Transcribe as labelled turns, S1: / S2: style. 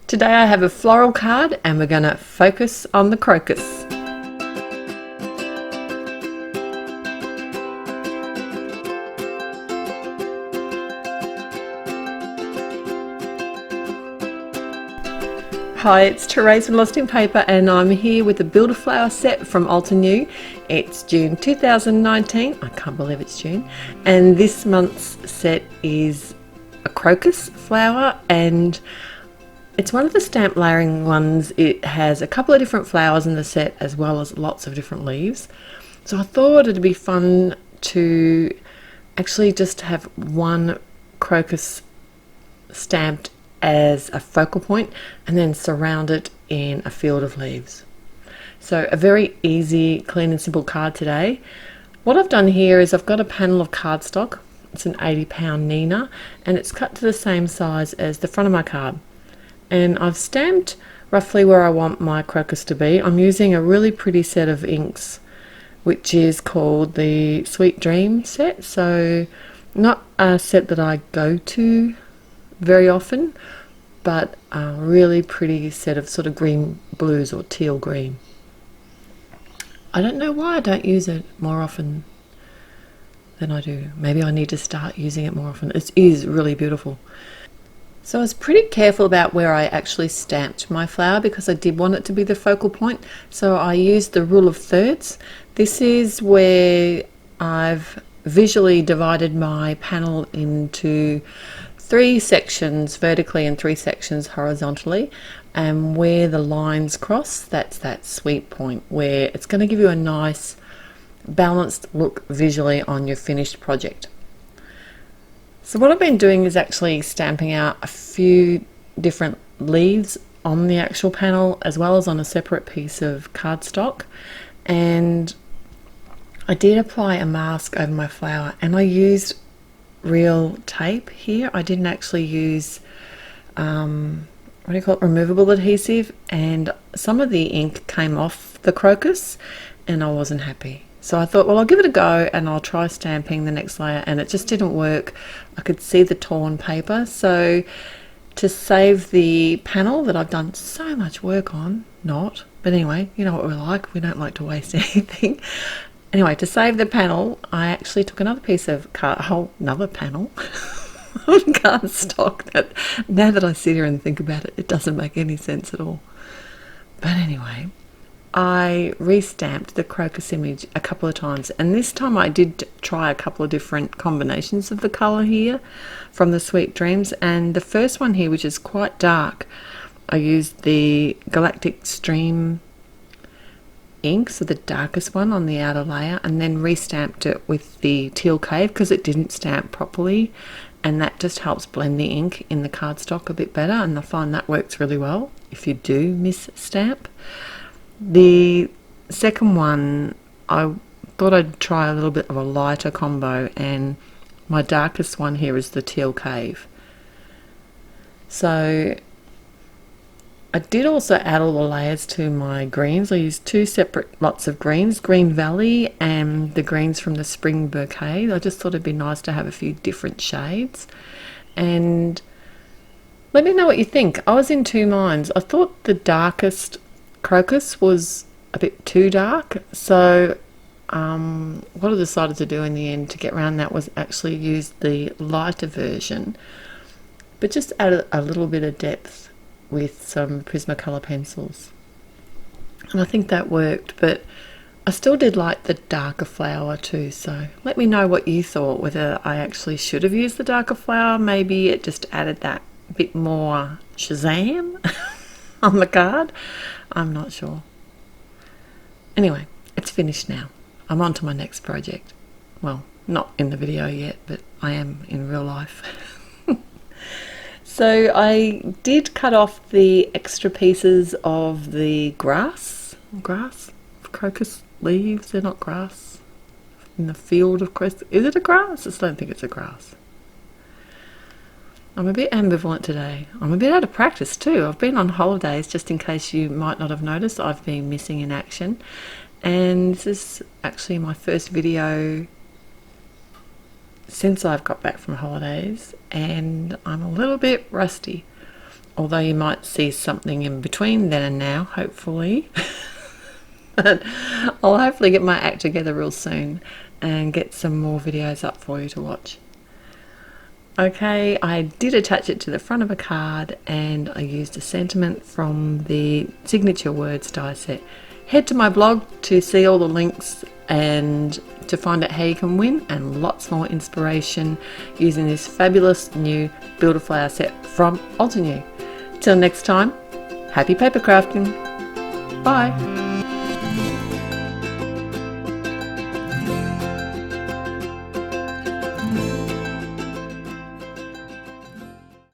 S1: Today I have a floral card and we're going to focus on the crocus. Hi, it's Therese from Lostinpaper and I'm here with the Build a Flower set from Altenew. It's June 2019, I can't believe it's June, and this month's set is a crocus flower and it's one of the stamp layering ones. It has a couple of different flowers in the set as well as lots of different leaves. So I thought it'd be fun to actually just have one crocus stamped as a focal point and then surround it in a field of leaves. So a very easy, clean and simple card today. What I've done here is I've got a panel of cardstock. It's an 80-pound Nina and it's cut to the same size as the front of my card. And I've stamped roughly where I want my crocus to be. I'm using a really pretty set of inks, which is called the Sweet Dream set. So not a set that I go to very often, but a really pretty set of sort of green blues or teal green. I don't know why I don't use it more often than I do. Maybe I need to start using it more often. It is really beautiful. So I was pretty careful about where I actually stamped my flower because I did want it to be the focal point. So I used the rule of thirds. This is where I've visually divided my panel into 3 sections vertically and 3 sections horizontally, and where the lines cross, that's that sweet point where it's going to give you a nice balanced look visually on your finished project. So what I've been doing is actually stamping out a few different leaves on the actual panel as well as on a separate piece of cardstock, and I did apply a mask over my flower and I used real tape here. I didn't actually use removable adhesive, and some of the ink came off the crocus and I wasn't happy. So I thought, well, I'll give it a go and I'll try stamping the next layer, and it just didn't work. I could see the torn paper. So to save the panel that I've done so much work on, but anyway, you know what we're like, we don't like to waste anything. Anyway, to save the panel, I actually took another piece of another panel of cardstock. Now that I sit here and think about it, it doesn't make any sense at all. But anyway, I restamped the crocus image a couple of times, and this time I did try a couple of different combinations of the colour here from the Sweet Dreams. And the first one here, which is quite dark, I used the Galactic Stream ink, so the darkest one on the outer layer, and then restamped it with the Teal Cave because it didn't stamp properly, and that just helps blend the ink in the cardstock a bit better, and I find that works really well if you do miss stamp. The second one, I thought I'd try a little bit of a lighter combo, and my darkest one here is the Teal Cave. So I did also add all the layers to my greens. I used 2 separate lots of greens, Green Valley and the greens from the Spring Bouquet. I just thought it'd be nice to have a few different shades. And let me know what you think. I was in 2 minds. I thought the darkest crocus was a bit too dark, so what I decided to do in the end to get around that was actually use the lighter version, but just add a little bit of depth with some Prismacolor pencils, and I think that worked. But I still did like the darker flower too, so let me know what you thought, whether I actually should have used the darker flower. Maybe it just added that bit more Shazam on the card. I'm not sure. Anyway, it's finished now. I'm on to my next project. Well, not in the video yet, but I am in real life. So I did cut off the extra pieces of the grass, crocus leaves. They're not grass. In the field of crocus, is it a grass? I just don't think it's a grass. I'm a bit ambivalent today. I'm a bit out of practice too. I've been on holidays, just in case you might not have noticed. I've been missing in action, and this is actually my first video since I've got back from holidays, and I'm a little bit rusty. although you might see something in between then and now, hopefully. But I'll hopefully get my act together real soon and get some more videos up for you to watch. Okay, I did attach it to the front of a card, and I used a sentiment from the signature words die set. Head to my blog to see all the links and to find out how you can win, and lots more inspiration using this fabulous new Build a Flower set from Altenew. Till next time, happy paper crafting. Bye.